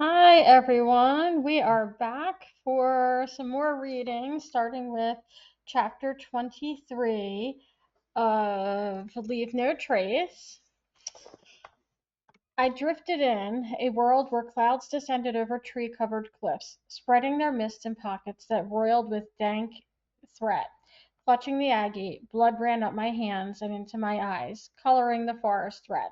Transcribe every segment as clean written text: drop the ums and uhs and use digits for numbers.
Hi, everyone. We are back for some more reading, starting with chapter 23 of Leave No Trace. I drifted in a world where clouds descended over tree covered cliffs, spreading their mist in pockets that roiled with dank threat. Clutching the agate, blood ran up my hands and into my eyes, coloring the forest red.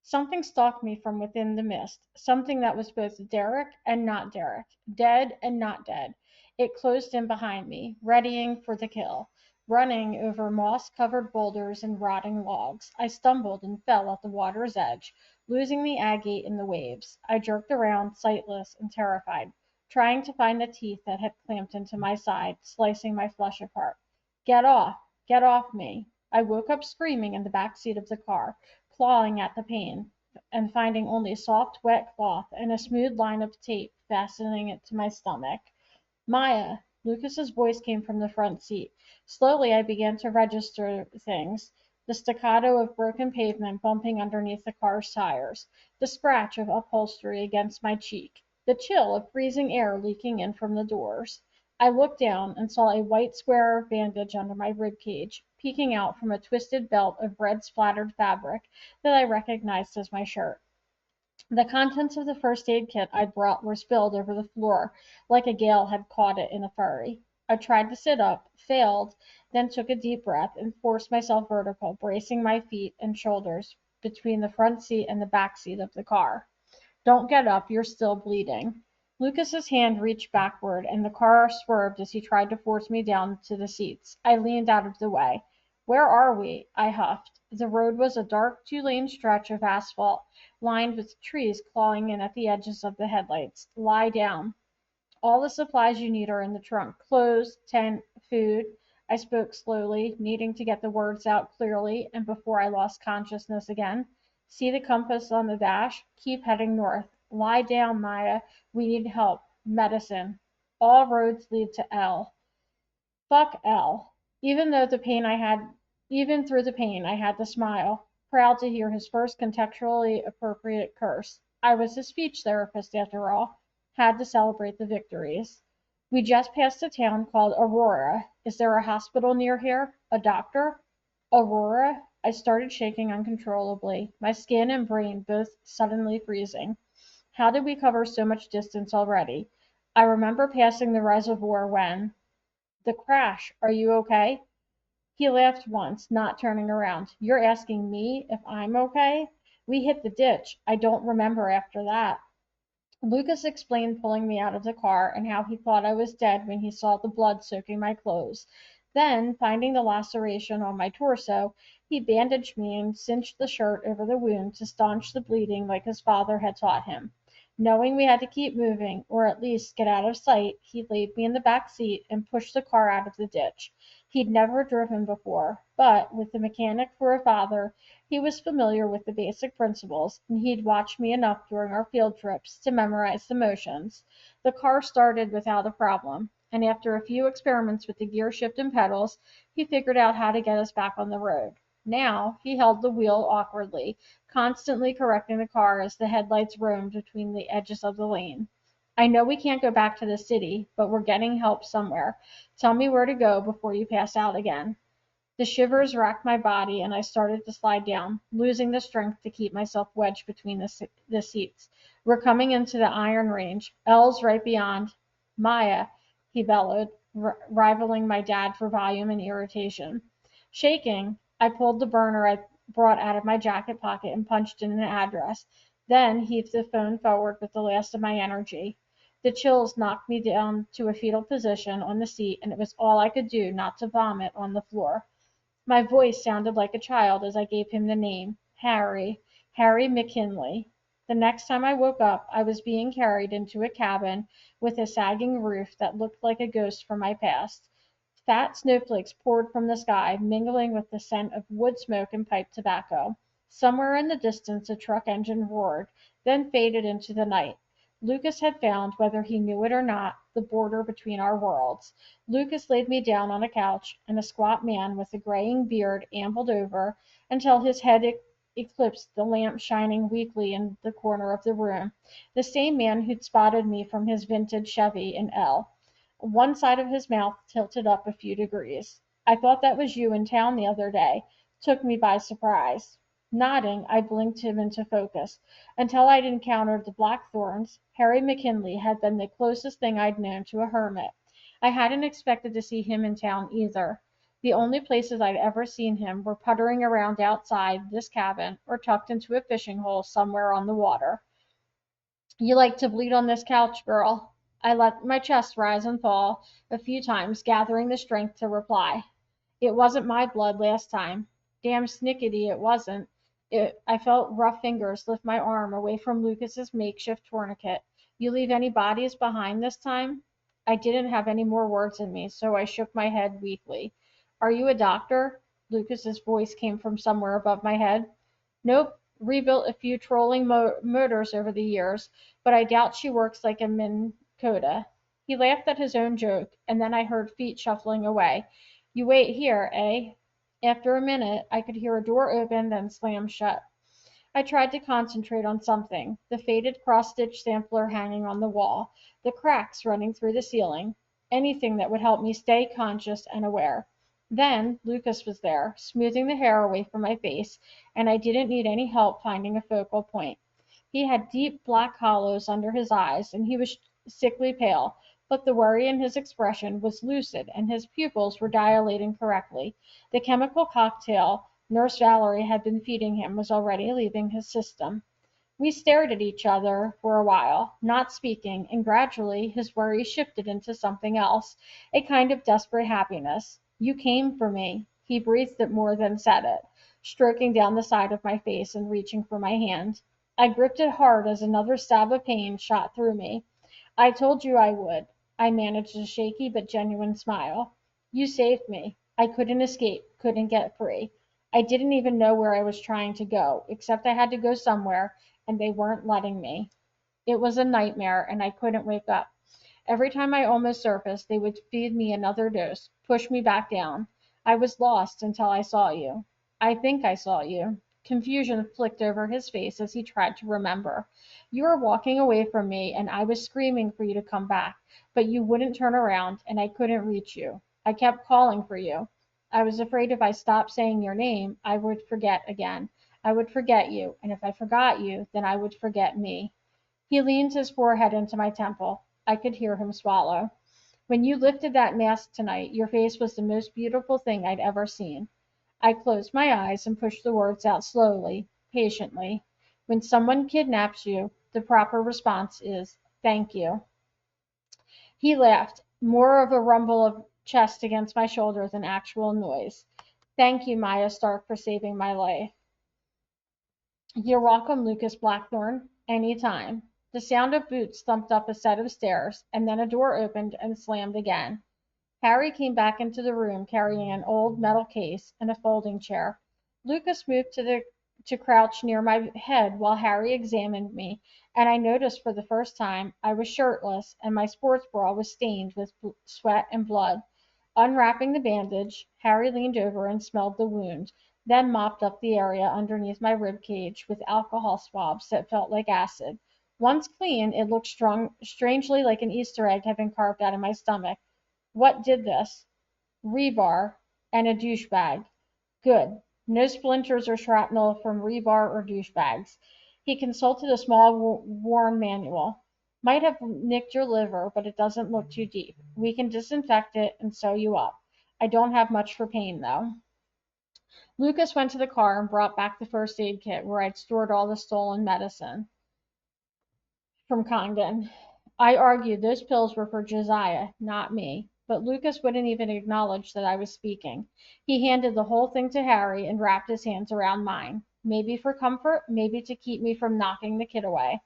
Something stalked me from within the mist, something that was both Derek and not Derek, dead and not dead. It closed in behind me, readying for the kill. Running over moss covered boulders and rotting logs, I stumbled and fell at the water's edge, losing the agate in the waves. I jerked around, sightless and terrified, trying to find the teeth that had clamped into my side, slicing my flesh apart. Get off! Get off me! I woke up screaming in the back seat of the car, clawing at the pain, and finding only soft, wet cloth and a smooth line of tape fastening it to my stomach. Maya! Lucas's voice came from the front seat. Slowly I began to register things. The staccato of broken pavement bumping underneath the car's tires, the scratch of upholstery against my cheek, the chill of freezing air leaking in from the doors. I looked down and saw a white square of bandage under my rib cage, peeking out from a twisted belt of red splattered fabric that I recognized as my shirt. The contents of the first aid kit I'd brought were spilled over the floor, like a gale had caught it in a flurry. I tried to sit up, failed, then took a deep breath and forced myself vertical, bracing my feet and shoulders between the front seat and the back seat of the car. Don't get up, you're still bleeding. Lucas's hand reached backward, and the car swerved as he tried to force me down to the seats. I leaned out of the way. Where are we? I huffed. The road was a dark two-lane stretch of asphalt, lined with trees clawing in at the edges of the headlights. Lie down. All the supplies you need are in the trunk. Clothes, tent, food. I spoke slowly, needing to get the words out clearly and before I lost consciousness again. See the compass on the dash? Keep heading north. Lie down, Maya. We need help. Medicine. All roads lead to L. Fuck L. Even through the pain, I had to smile, proud to hear his first contextually appropriate curse. I was a speech therapist, after all. Had to celebrate the victories. We just passed a town called Aurora. Is there a hospital near here? A doctor? Aurora? I started shaking uncontrollably, my skin and brain both suddenly freezing. How did we cover so much distance already? I remember passing the reservoir when the crash. Are you okay? He laughed once, not turning around. You're asking me if I'm okay? We hit the ditch. I don't remember after that. Lucas explained pulling me out of the car and how he thought I was dead when he saw the blood soaking my clothes. Then, finding the laceration on my torso, he bandaged me and cinched the shirt over the wound to staunch the bleeding like his father had taught him. Knowing we had to keep moving, or at least get out of sight, he laid me in the back seat and pushed the car out of the ditch. He'd never driven before, but, with the mechanic for a father, he was familiar with the basic principles, and he'd watched me enough during our field trips to memorize the motions. The car started without a problem, and after a few experiments with the gear shift and pedals, he figured out how to get us back on the road. Now he held the wheel awkwardly, constantly correcting the car as the headlights roamed between the edges of the lane. I know we can't go back to the city, but we're getting help somewhere. Tell me where to go before you pass out again. The shivers racked my body, and I started to slide down, losing the strength to keep myself wedged between the seats. We're coming into the iron range. L's right beyond. Maya, he bellowed, rivaling my dad for volume and irritation. Shaking, I pulled the burner I brought out of my jacket pocket and punched in an address, then heaved the phone forward with the last of my energy. The chills knocked me down to a fetal position on the seat, and it was all I could do not to vomit on the floor. My voice sounded like a child as I gave him the name, Harry McKinley. The next time I woke up, I was being carried into a cabin with a sagging roof that looked like a ghost from my past. Fat snowflakes poured from the sky, mingling with the scent of wood smoke and pipe tobacco. Somewhere in the distance a truck engine roared, then faded into the night. Lucas had found, whether he knew it or not, the border between our worlds. Lucas laid me down on a couch, and a squat man with a graying beard ambled over until his head eclipsed the lamp shining weakly in the corner of the room. The same man who'd spotted me from his vintage Chevy in L. One side of his mouth tilted up a few degrees. I thought that was you in town the other day. Took me by surprise. Nodding, I blinked him into focus. Until I'd encountered the Blackthorns, Harry McKinley had been the closest thing I'd known to a hermit. I hadn't expected to see him in town either. The only places I'd ever seen him were puttering around outside this cabin or tucked into a fishing hole somewhere on the water. You like to bleed on this couch, girl. I let my chest rise and fall a few times, gathering the strength to reply. It wasn't my blood last time. Damn snickety it wasn't. I felt rough fingers lift my arm away from Lucas's makeshift tourniquet. You leave any bodies behind this time? I didn't have any more words in me, so I shook my head weakly. Are you a doctor? Lucas's voice came from somewhere above my head. Nope. Rebuilt a few trolling motors over the years, but I doubt she works like a Minn Kota. He laughed at his own joke, and then I heard feet shuffling away. You wait here, eh? After a minute, I could hear a door open, then slam shut. I tried to concentrate on something, the faded cross-stitch sampler hanging on the wall, the cracks running through the ceiling, anything that would help me stay conscious and aware. Then Lucas was there, smoothing the hair away from my face, and I didn't need any help finding a focal point. He had deep black hollows under his eyes, and he was sickly pale, but the worry in his expression was lucid, and his pupils were dilating correctly. The chemical cocktail Nurse Valerie had been feeding him was already leaving his system. We stared at each other for a while, not speaking, and gradually his worry shifted into something else, a kind of desperate happiness. You came for me. He breathed it more than said it, stroking down the side of my face and reaching for my hand. I gripped it hard as another stab of pain shot through me. I told you I would. I managed a shaky but genuine smile. You saved me. I couldn't escape, couldn't get free. I didn't even know where I was trying to go, except I had to go somewhere, and they weren't letting me. It was a nightmare, and I couldn't wake up. Every time I almost surfaced, they would feed me another dose, push me back down. I was lost until I saw you. I think I saw you. Confusion flicked over his face as he tried to remember. You were walking away from me, and I was screaming for you to come back, but you wouldn't turn around, and I couldn't reach you. I kept calling for you. I was afraid if I stopped saying your name, I would forget again. I would forget you, and if I forgot you, then I would forget me. He leaned his forehead into my temple. I could hear him swallow. When you lifted that mask tonight, your face was the most beautiful thing I'd ever seen. I closed my eyes and pushed the words out slowly, patiently. When someone kidnaps you, the proper response is, thank you. He laughed, more of a rumble of chest against my shoulder than actual noise. Thank you, Maya Stark, for saving my life. You're welcome, Lucas Blackthorn. Any time. The sound of boots thumped up a set of stairs, and then a door opened and slammed again. Harry came back into the room carrying an old metal case and a folding chair. Lucas moved to crouch near my head while Harry examined me, and I noticed for the first time I was shirtless and my sports bra was stained with sweat and blood. Unwrapping the bandage, Harry leaned over and smelled the wound, then mopped up the area underneath my rib cage with alcohol swabs that felt like acid. Once clean, it looked strangely like an Easter egg had been carved out of my stomach. What did this? Rebar and a douchebag. Good. No splinters or shrapnel from rebar or douchebags. He consulted a small worn manual. Might have nicked your liver, but it doesn't look too deep. We can disinfect it and sew you up. I don't have much for pain, though. Lucas went to the car and brought back the first aid kit where I'd stored all the stolen medicine from Condon. I argued those pills were for Josiah, not me, but Lucas wouldn't even acknowledge that I was speaking. He handed the whole thing to Harry and wrapped his hands around mine, maybe for comfort, maybe to keep me from knocking the kid away.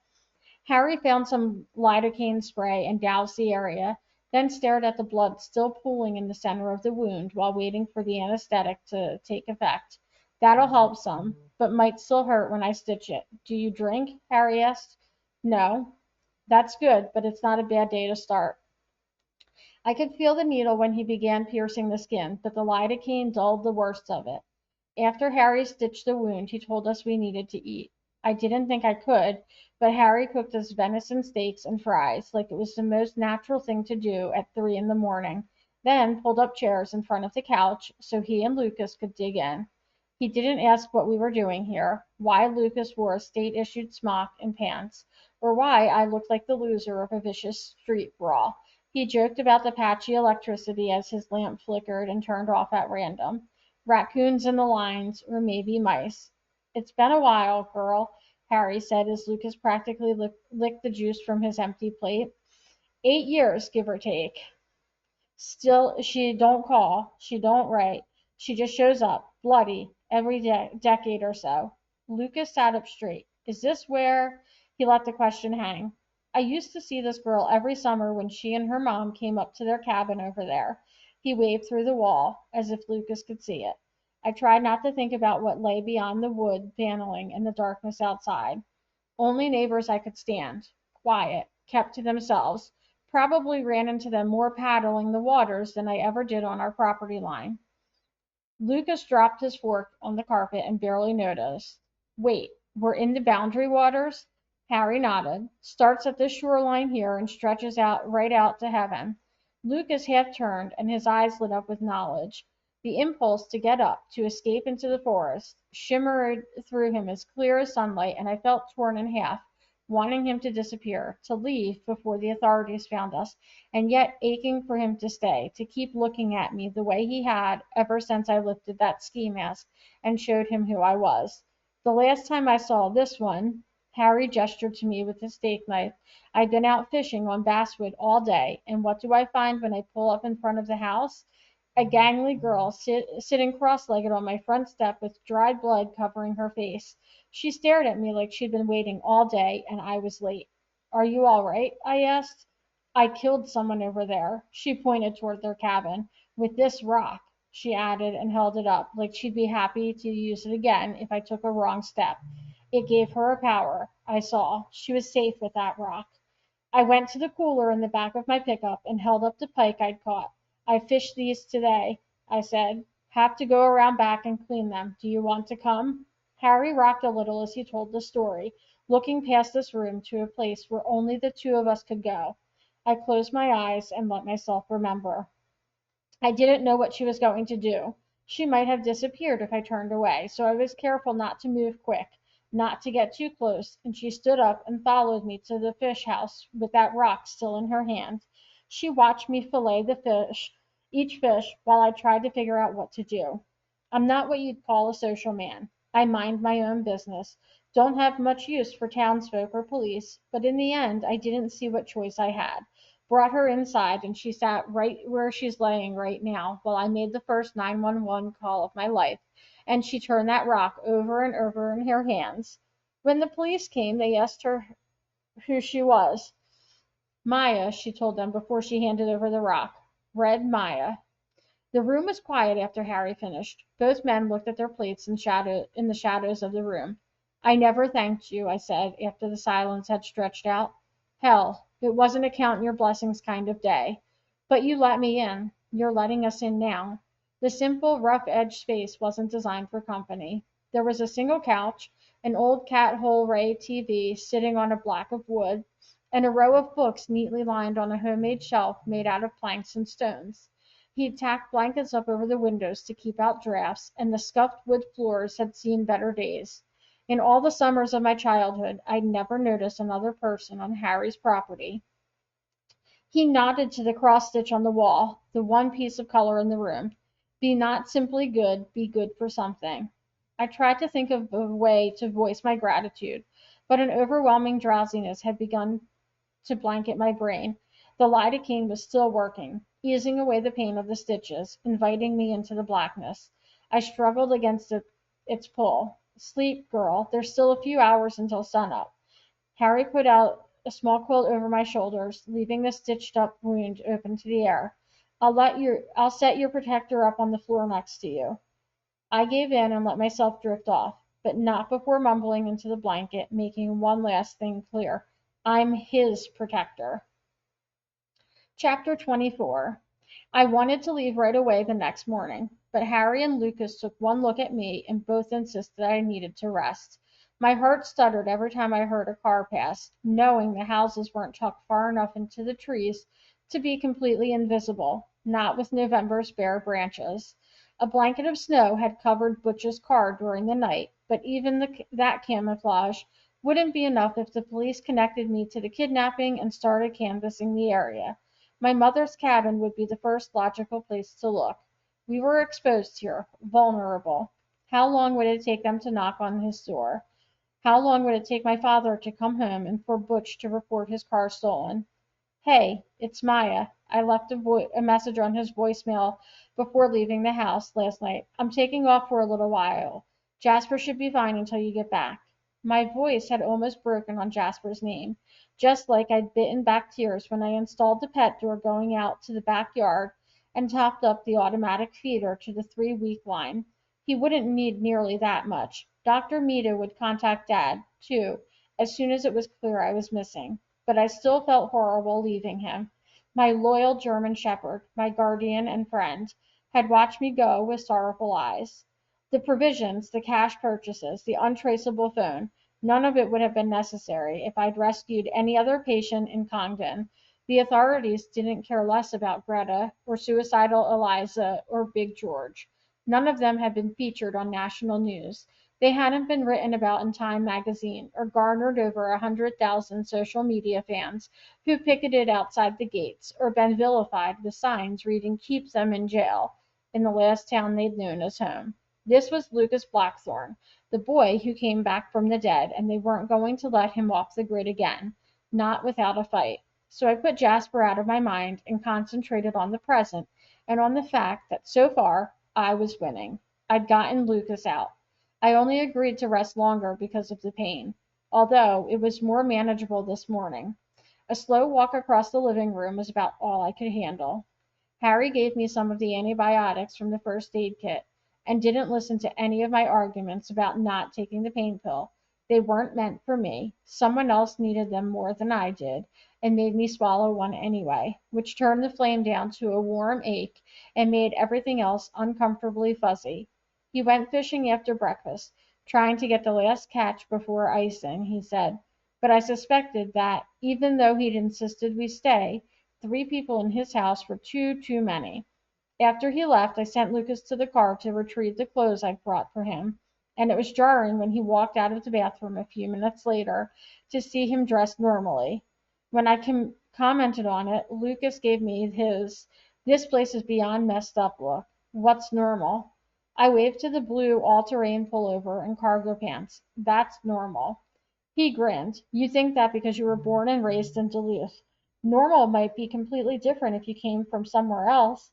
Harry found some lidocaine spray and doused the area, then stared at the blood still pooling in the center of the wound while waiting for the anesthetic to take effect. That'll help some, but might still hurt when I stitch it. Do you drink? Harry asked. No. That's good, but it's not a bad day to start. I could feel the needle when he began piercing the skin, but the lidocaine dulled the worst of it. After Harry stitched the wound, he told us we needed to eat. I didn't think I could, but Harry cooked us venison steaks and fries like it was the most natural thing to do at 3 in the morning, then pulled up chairs in front of the couch so he and Lucas could dig in. He didn't ask what we were doing here, why Lucas wore a state-issued smock and pants, or why I looked like the loser of a vicious street brawl. He joked about the patchy electricity as his lamp flickered and turned off at random. Raccoons in the lines, or maybe mice. It's been a while, girl, Harry said as Lucas practically licked the juice from his empty plate. 8 years, give or take. Still, she don't call, she don't write, she just shows up, bloody, every decade or so. Lucas sat up straight. Is this where? He let the question hang. I used to see this girl every summer when she and her mom came up to their cabin over there. He waved through the wall, as if Lucas could see it. I tried not to think about what lay beyond the wood paneling and the darkness outside. Only neighbors I could stand, quiet, kept to themselves. Probably ran into them more paddling the waters than I ever did on our property line. Lucas dropped his fork on the carpet and barely noticed. Wait, we're in the boundary waters? Harry nodded. Starts at this shoreline here and stretches out right out to heaven. Lucas half turned and his eyes lit up with knowledge. The impulse to get up, to escape into the forest, shimmered through him as clear as sunlight, and I felt torn in half, wanting him to disappear, to leave before the authorities found us, and yet aching for him to stay, to keep looking at me the way he had ever since I lifted that ski mask and showed him who I was. The last time I saw this one, Harry gestured to me with his steak knife. I'd been out fishing on basswood all day, and what do I find when I pull up in front of the house? A gangly girl sitting cross-legged on my front step with dried blood covering her face. She stared at me like she'd been waiting all day and I was late. Are you all right? I asked. I killed someone over there. She pointed toward their cabin. With this rock, she added and held it up like she'd be happy to use it again if I took a wrong step. It gave her a power, I saw. She was safe with that rock. I went to the cooler in the back of my pickup and held up the pike I'd caught. I fished these today, I said. Have to go around back and clean them. Do you want to come? Harry rocked a little as he told the story, looking past this room to a place where only the two of us could go. I closed my eyes and let myself remember. I didn't know what she was going to do. She might have disappeared if I turned away, so I was careful not to move quick, not to get too close, and she stood up and followed me to the fish house with that rock still in her hand. She watched me fillet each fish, while I tried to figure out what to do. I'm not what you'd call a social man. I mind my own business. Don't have much use for townsfolk or police, but in the end I didn't see what choice I had. Brought her inside and she sat right where she's laying right now while I made the first 911 call of my life, and she turned that rock over and over in her hands. When the police came, they asked her who she was. Maya, she told them before she handed over the rock. Red Maya. The room was quiet after Harry finished. Both men looked at their plates in the shadows of the room. I never thanked you, I said, after the silence had stretched out. Hell, it wasn't a count your blessings kind of day. But you let me in. You're letting us in now. The simple, rough-edged space wasn't designed for company. There was a single couch, an old cat-hole ray TV sitting on a block of wood, and a row of books neatly lined on a homemade shelf made out of planks and stones. He'd tacked blankets up over the windows to keep out drafts, and the scuffed wood floors had seen better days. In all the summers of my childhood, I'd never noticed another person on Harry's property. He nodded to the cross stitch on the wall, the one piece of color in the room. Be not simply good, be good for something. I tried to think of a way to voice my gratitude, but an overwhelming drowsiness had begun to blanket my brain. The lidocaine was still working, easing away the pain of the stitches, inviting me into the blackness. I struggled against its pull. Sleep, girl. There's still a few hours until sunup. Harry put out a small quilt over my shoulders, leaving the stitched up wound open to the air. I'll set your protector up on the floor next to you. I gave in and let myself drift off, but not before mumbling into the blanket, making one last thing clear. I'm his protector. Chapter 24. I wanted to leave right away the next morning, but Harry and Lucas took one look at me and both insisted I needed to rest. My heart stuttered every time I heard a car pass, knowing the houses weren't tucked far enough into the trees to be completely invisible, not with November's bare branches. A blanket of snow had covered Butch's car during the night, but even that camouflage wouldn't be enough if the police connected me to the kidnapping and started canvassing the area. My mother's cabin would be the first logical place to look. We were exposed here, vulnerable. How long would it take them to knock on his door? How long would it take my father to come home and for Butch to report his car stolen? Hey, it's Maya. I left a message on his voicemail before leaving the house last night. I'm taking off for a little while. Jasper should be fine until you get back. My voice had almost broken on Jasper's name, just like I'd bitten back tears when I installed the pet door going out to the backyard and topped up the automatic feeder to the 3-week line. He wouldn't need nearly that much. Dr. Mita would contact Dad, too, as soon as it was clear I was missing, but I still felt horrible leaving him. My loyal German shepherd, my guardian and friend, had watched me go with sorrowful eyes. The provisions, the cash purchases, the untraceable phone, none of it would have been necessary if I'd rescued any other patient in Congdon. The authorities didn't care less about Greta or suicidal Eliza or Big George. None of them had been featured on national news. They hadn't been written about in Time magazine or garnered over 100,000 social media fans who picketed outside the gates or been vilified with signs reading "Keep them in jail" in the last town they'd known as home. This was Lucas Blackthorne, the boy who came back from the dead, and they weren't going to let him off the grid again, not without a fight. So I put Jasper out of my mind and concentrated on the present and on the fact that so far I was winning. I'd gotten Lucas out. I only agreed to rest longer because of the pain, although it was more manageable this morning. A slow walk across the living room was about all I could handle. Harry gave me some of the antibiotics from the first aid kit, and didn't listen to any of my arguments about not taking the pain pill. They weren't meant for me. Someone else needed them more than I did, and made me swallow one anyway, which turned the flame down to a warm ache and made everything else uncomfortably fuzzy. He went fishing after breakfast, trying to get the last catch before icing, he said, but I suspected that, even though he'd insisted we stay, 3 people in his house were too many. After he left, I sent Lucas to the car to retrieve the clothes I'd brought for him, and it was jarring when he walked out of the bathroom a few minutes later to see him dressed normally. When I commented on it, Lucas gave me his "this place is beyond messed up" look. What's normal? I waved to the blue all-terrain pullover and cargo pants. That's normal. He grinned. You think that because you were born and raised in Duluth. Normal might be completely different if you came from somewhere else.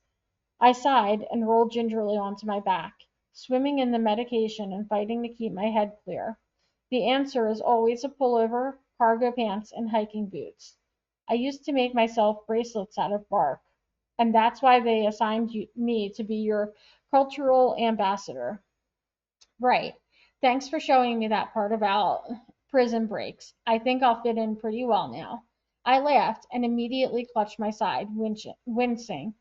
I sighed and rolled gingerly onto my back, swimming in the medication and fighting to keep my head clear. The answer is always a pullover, cargo pants, and hiking boots. I used to make myself bracelets out of bark, and that's why they assigned me to be your cultural ambassador. Right. Thanks for showing me that part about prison breaks. I think I'll fit in pretty well now. I laughed and immediately clutched my side, wincing.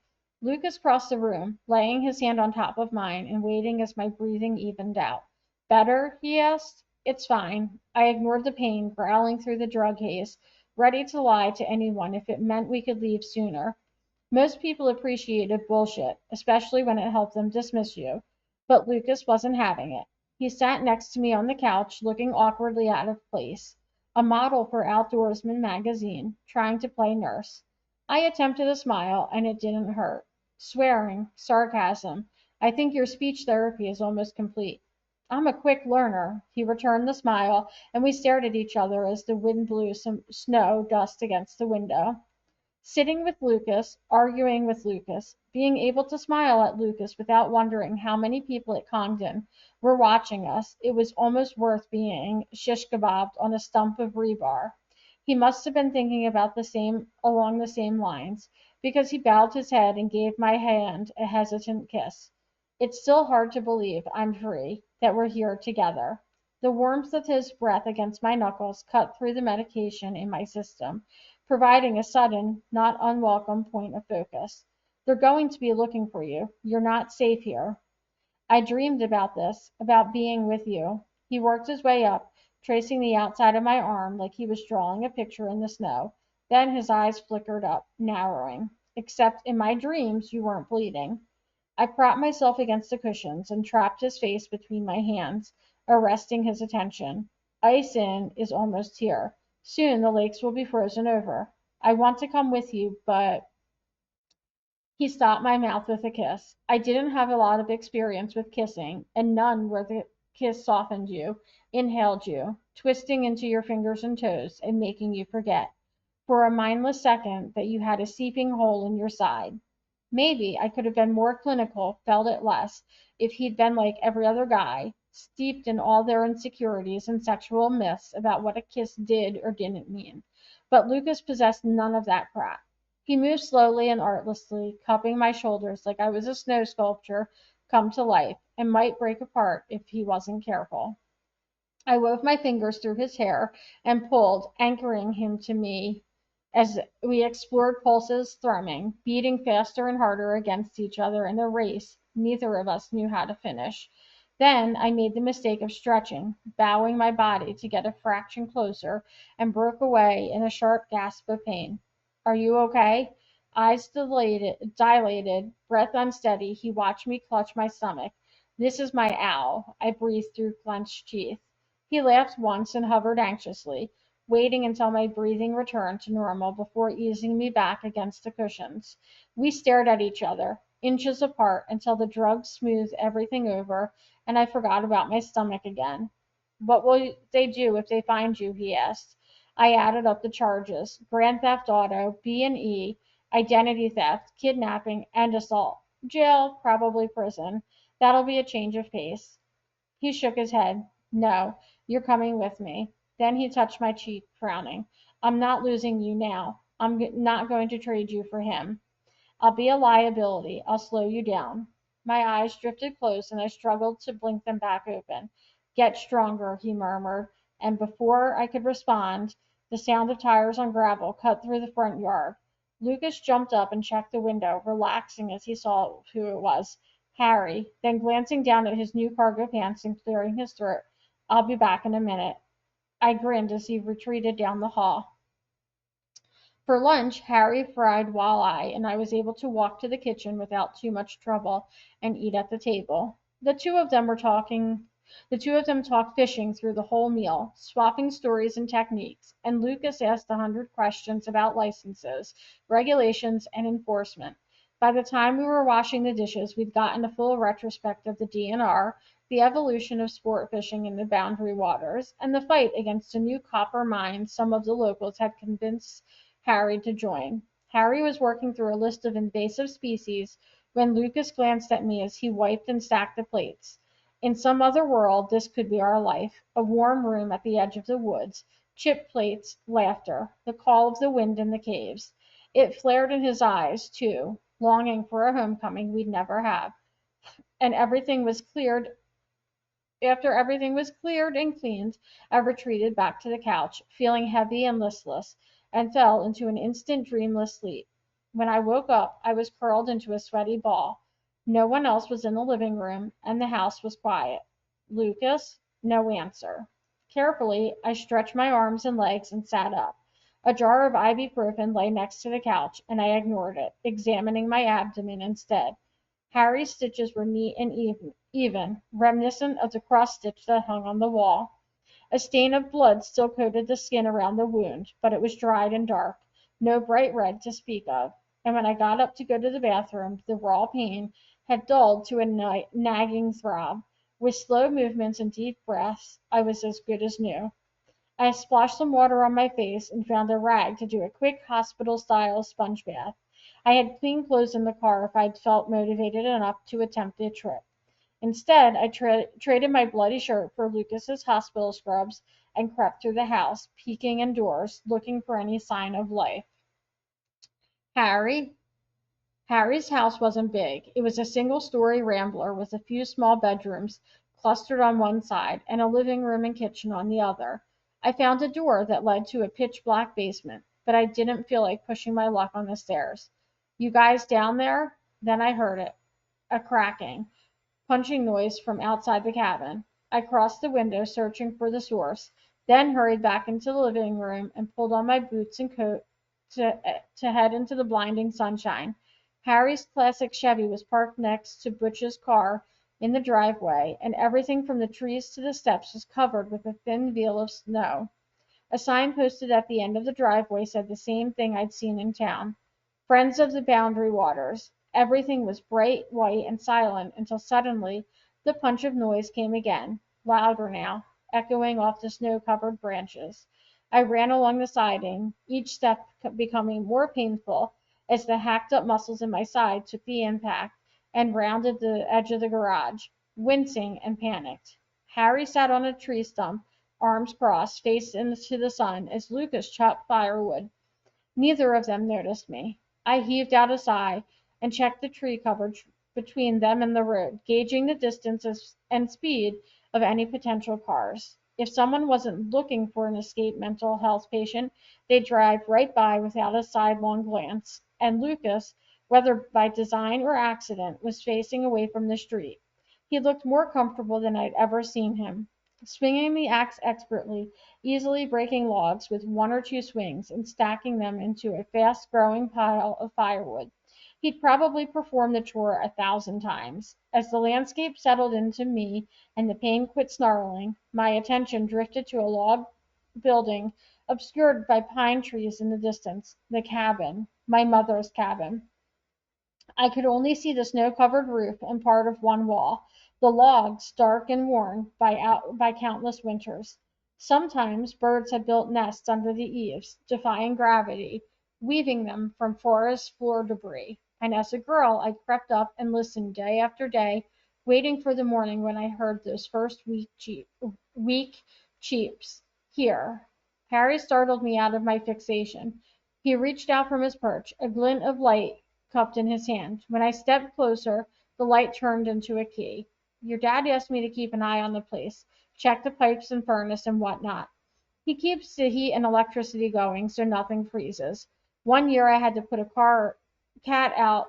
Lucas crossed the room, laying his hand on top of mine and waiting as my breathing evened out. Better? He asked. It's fine. I ignored the pain, growling through the drug haze, ready to lie to anyone if it meant we could leave sooner. Most people appreciated bullshit, especially when it helped them dismiss you. But Lucas wasn't having it. He sat next to me on the couch, looking awkwardly out of place, a model for Outdoorsman magazine, trying to play nurse. I attempted a smile, and it didn't hurt. Swearing, sarcasm. I think your speech therapy is almost complete. I'm a quick learner. He returned the smile, and we stared at each other as the wind blew some snow dust against the window. Sitting with Lucas, arguing with Lucas, being able to smile at Lucas without wondering how many people at Congdon were watching us, it was almost worth being shish kebabbed on a stump of rebar. He must have been thinking about along the same lines, because he bowed his head and gave my hand a hesitant kiss. It's still hard to believe I'm free, that we're here together. The warmth of his breath against my knuckles cut through the medication in my system, providing a sudden, not unwelcome point of focus. They're going to be looking for you. You're not safe here. I dreamed about this, about being with you. He worked his way up, tracing the outside of my arm like he was drawing a picture in the snow. Then his eyes flickered up, narrowing. Except in my dreams, you weren't bleeding. I propped myself against the cushions and trapped his face between my hands, arresting his attention. Ice In is almost here. Soon the lakes will be frozen over. I want to come with you, but he stopped my mouth with a kiss. I didn't have a lot of experience with kissing, and none where the kiss softened you, inhaled you, twisting into your fingers and toes, and making you forget, for a mindless second, that you had a seeping hole in your side. Maybe I could have been more clinical, felt it less, if he'd been like every other guy, steeped in all their insecurities and sexual myths about what a kiss did or didn't mean. But Lucas possessed none of that crap. He moved slowly and artlessly, cupping my shoulders like I was a snow sculpture come to life, and might break apart if he wasn't careful. I wove my fingers through his hair and pulled, anchoring him to me as we explored pulses thrumming, beating faster and harder against each other in a race neither of us knew how to finish. Then I made the mistake of stretching, bowing my body to get a fraction closer, and broke away in a sharp gasp of pain. Are you okay? Eyes dilated, breath unsteady, he watched me clutch my stomach. This is my owl, I breathed through clenched teeth. He laughed once and hovered anxiously, waiting until my breathing returned to normal before easing me back against the cushions. We stared at each other, inches apart, until the drugs smoothed everything over and I forgot about my stomach again. What will they do if they find you? He asked. I added up the charges: grand theft auto, B&E, identity theft, kidnapping, and assault. Jail, probably prison. That'll be a change of pace. He shook his head. No, you're coming with me. Then he touched my cheek, frowning. I'm not losing you now. I'm not going to trade you for him. I'll be a liability. I'll slow you down. My eyes drifted close and I struggled to blink them back open. Get stronger, he murmured, and before I could respond, the sound of tires on gravel cut through the front yard. Lucas jumped up and checked the window, relaxing as he saw who it was. Harry, then glancing down at his new cargo pants and clearing his throat. I'll be back in a minute. I grinned as he retreated down the hall. For lunch, Harry fried walleye, and I was able to walk to the kitchen without too much trouble and eat at the table. The two of them talked fishing through the whole meal, swapping stories and techniques, and Lucas asked 100 questions about licenses, regulations, and enforcement. By the time we were washing the dishes, we'd gotten a full retrospect of the DNR, the evolution of sport fishing in the Boundary Waters, and the fight against a new copper mine some of the locals had convinced Harry to join. Harry was working through a list of invasive species when Lucas glanced at me as he wiped and stacked the plates. In some other world this could be our life, a warm room at the edge of the woods, chip plates, laughter, the call of the wind in the caves. It flared in his eyes, too, longing for a homecoming we'd never have. And everything was cleared After everything was cleared and cleaned, I retreated back to the couch, feeling heavy and listless, and fell into an instant dreamless sleep. When I woke up, I was curled into a sweaty ball. No one else was in the living room, and the house was quiet. Lucas? No answer. Carefully, I stretched my arms and legs and sat up. A jar of ibuprofen lay next to the couch, and I ignored it, examining my abdomen instead. Harry's stitches were neat and even, reminiscent of the cross stitch that hung on the wall. A stain of blood still coated the skin around the wound, but it was dried and dark, no bright red to speak of, and when I got up to go to the bathroom, the raw pain had dulled to a nagging throb. With slow movements and deep breaths, I was as good as new. I splashed some water on my face and found a rag to do a quick hospital-style sponge bath. I had clean clothes in the car if I'd felt motivated enough to attempt the trip. Instead, I traded my bloody shirt for Lucas's hospital scrubs and crept through the house, peeking indoors, looking for any sign of life. Harry? Harry's house wasn't big. It was a single-story rambler with a few small bedrooms clustered on one side and a living room and kitchen on the other. I found a door that led to a pitch-black basement, but I didn't feel like pushing my luck on the stairs. You guys down there? Then I heard it, a cracking, punching noise from outside the cabin. I crossed the window, searching for the source, then hurried back into the living room and pulled on my boots and coat to head into the blinding sunshine. Harry's classic Chevy was parked next to Butch's car in the driveway, and everything from the trees to the steps was covered with a thin veil of snow. A sign posted at the end of the driveway said the same thing I'd seen in town. Friends of the Boundary Waters. Everything was bright white and silent until suddenly the punch of noise came again, louder now, echoing off the snow-covered branches. I ran along the siding, each step becoming more painful as the hacked-up muscles in my side took the impact, and rounded the edge of the garage, wincing and panicked. Harry sat on a tree stump, arms crossed, face into the sun, as Lucas chopped firewood. Neither of them noticed me. I heaved out a sigh and checked the tree coverage between them and the road, gauging the distance and speed of any potential cars. If someone wasn't looking for an escaped mental health patient, they'd drive right by without a sidelong glance. And Lucas, whether by design or accident, was facing away from the street. He looked more comfortable than I'd ever seen him, swinging the axe expertly, easily breaking logs with one or two swings and stacking them into a fast-growing pile of firewood. He'd probably performed the chore 1,000 times. As the landscape settled into me and the pain quit snarling, my attention drifted to a log building obscured by pine trees in the distance. The cabin. My mother's cabin. I could only see the snow-covered roof and part of one wall, the logs dark and worn by countless winters. Sometimes birds had built nests under the eaves, defying gravity, weaving them from forest floor debris. And as a girl I crept up and listened day after day, waiting for the morning when I heard those first weak cheeps. Here. Harry startled me out of my fixation. He reached out from his perch, a glint of light cupped in his hand. When I stepped closer, the light turned into a key. Your dad asked me to keep an eye on the place, check the pipes and furnace and whatnot. He keeps the heat and electricity going so nothing freezes. One year I had to put a cat out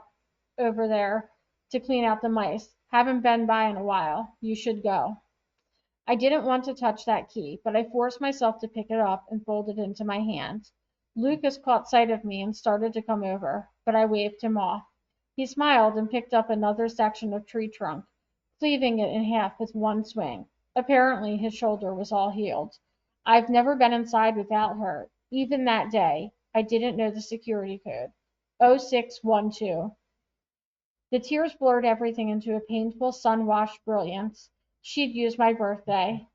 over there to clean out the mice. Haven't been by in a while. You should go. I didn't want to touch that key, but I forced myself to pick it up and fold it into my hand. Lucas caught sight of me and started to come over, but I waved him off. He smiled and picked up another section of tree trunk, cleaving it in half with one swing. Apparently his shoulder was all healed. I've never been inside without her. Even that day, I didn't know the security code. 0612. The tears blurred everything into a painful, sun-washed brilliance. She'd used my birthday.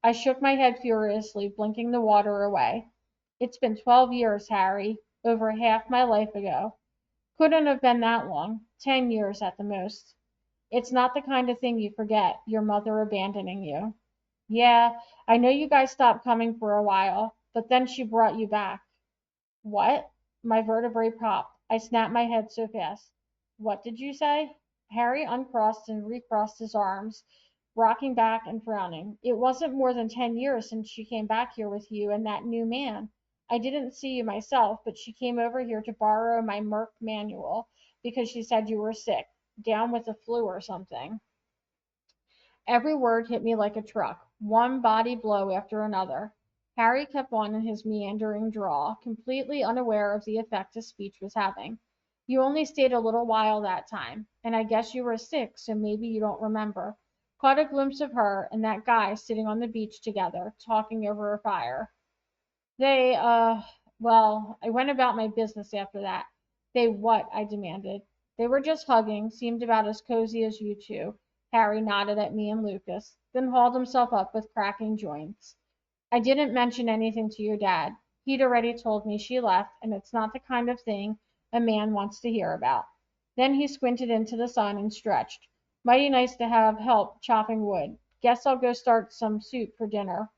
I shook my head furiously, blinking the water away. It's been 12 years, Harry. Over half my life ago. Couldn't have been that long. 10 years at the most. It's not the kind of thing you forget, your mother abandoning you. Yeah, I know you guys stopped coming for a while, but then she brought you back. What? My vertebrae popped. I snapped my head so fast. What did you say? Harry uncrossed and recrossed his arms, rocking back and frowning. It wasn't more than 10 years since she came back here with you and that new man. I didn't see you myself, but she came over here to borrow my Merck manual because she said you were sick, down with the flu or something. Every word hit me like a truck, one body blow after another. Harry kept on in his meandering drawl, completely unaware of the effect his speech was having. You only stayed a little while that time, and I guess you were sick, so maybe you don't remember. Caught a glimpse of her and that guy sitting on the beach together, talking over a fire. They, well, I went about my business after that. They what? I demanded. They were just hugging, seemed about as cozy as you two. Harry nodded at me and Lucas, then hauled himself up with cracking joints. I didn't mention anything to your dad. He'd already told me she left, and it's not the kind of thing a man wants to hear about. Then he squinted into the sun and stretched. Mighty nice to have help chopping wood. Guess I'll go start some soup for dinner.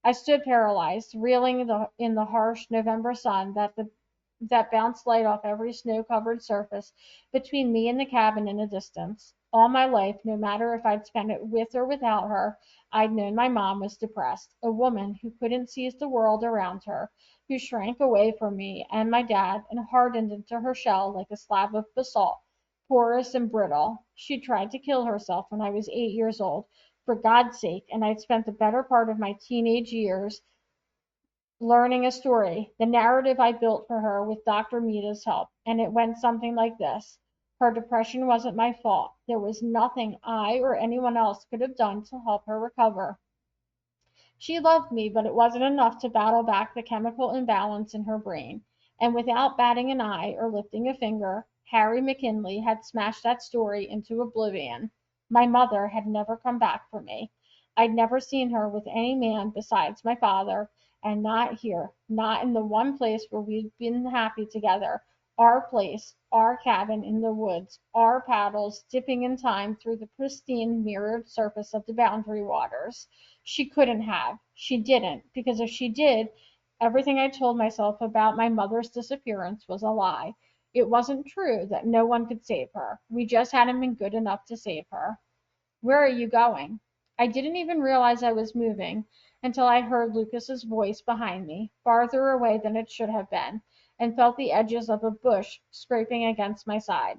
I stood paralyzed, reeling in the harsh November sun that bounced light off every snow-covered surface between me and the cabin in the distance. All my life, no matter if I'd spent it with or without her, I'd known my mom was depressed, a woman who couldn't seize the world around her, who shrank away from me and my dad and hardened into her shell like a slab of basalt, porous and brittle. She tried to kill herself when I was 8 years old, for God's sake, and I'd spent the better part of my teenage years learning a story, the narrative I built for her with Dr. Mita's help, and it went something like this. Her depression wasn't my fault. There was nothing I or anyone else could have done to help her recover. She loved me, but it wasn't enough to battle back the chemical imbalance in her brain. And without batting an eye or lifting a finger, Harry McKinley had smashed that story into oblivion. My mother had never come back for me. I'd never seen her with any man besides my father, and not here, not in the one place where we'd been happy together. Our place, our cabin in the woods, our paddles dipping in time through the pristine mirrored surface of the Boundary Waters. She couldn't have. She didn't, because if she did, everything I told myself about my mother's disappearance was a lie. It wasn't true that no one could save her. We just hadn't been good enough to save her. Where are you going? I didn't even realize I was moving until I heard Lucas's voice behind me, farther away than it should have been, and felt the edges of a bush scraping against my side.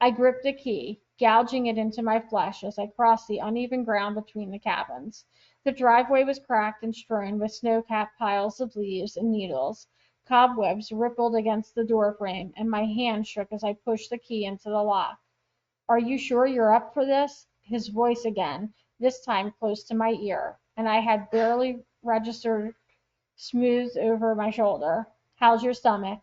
I gripped a key, gouging it into my flesh as I crossed the uneven ground between the cabins. The driveway was cracked and strewn with snow-capped piles of leaves and needles. Cobwebs rippled against the doorframe, and my hand shook as I pushed the key into the lock. Are you sure you're up for this? His voice again, this time close to my ear, and I had barely registered, smoothed over my shoulder. How's your stomach?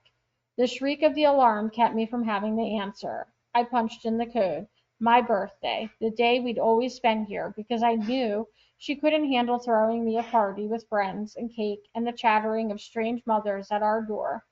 The shriek of the alarm kept me from having the answer. I punched in the code. My birthday, the day we'd always spend here, because I knew she couldn't handle throwing me a party with friends and cake and the chattering of strange mothers at our door.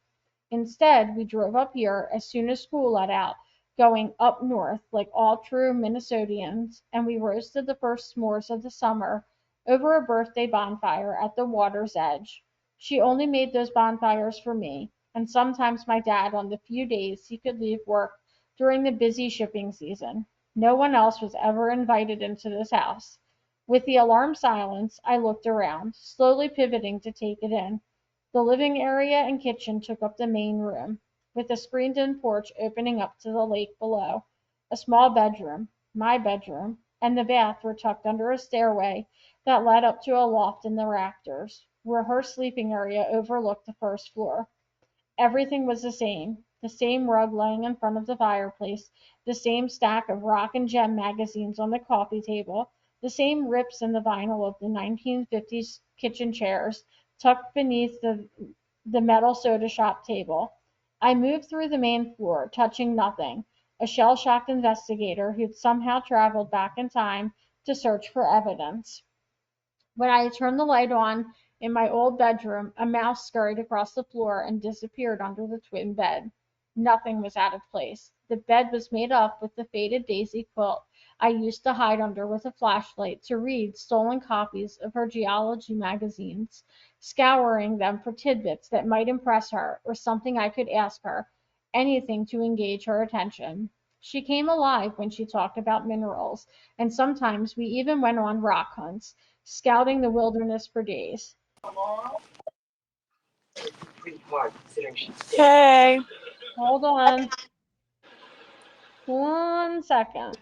Instead, we drove up here as soon as school let out, going up north like all true Minnesotians, and we roasted the first s'mores of the summer over a birthday bonfire at the water's edge. She only made those bonfires for me, and sometimes my dad on the few days he could leave work during the busy shipping season. No one else was ever invited into this house. With the alarm silenced, I looked around, slowly pivoting to take it in. The living area and kitchen took up the main room, with a screened-in porch opening up to the lake below. A small bedroom, my bedroom, and the bath were tucked under a stairway that led up to a loft in the rafters, where her sleeping area overlooked the first floor. Everything was the same rug laying in front of the fireplace, the same stack of Rock and Gem magazines on the coffee table, the same rips in the vinyl of the 1950s kitchen chairs tucked beneath the metal soda shop table. I moved through the main floor, touching nothing, a shell-shocked investigator who'd somehow traveled back in time to search for evidence. When I turned the light on in my old bedroom, a mouse scurried across the floor and disappeared under the twin bed. Nothing was out of place. The bed was made up with the faded daisy quilt I used to hide under with a flashlight to read stolen copies of her geology magazines, scouring them for tidbits that might impress her or something I could ask her, anything to engage her attention. She came alive when she talked about minerals, and sometimes we even went on rock hunts, scouting the wilderness for days. Hey. Hold on 1 second.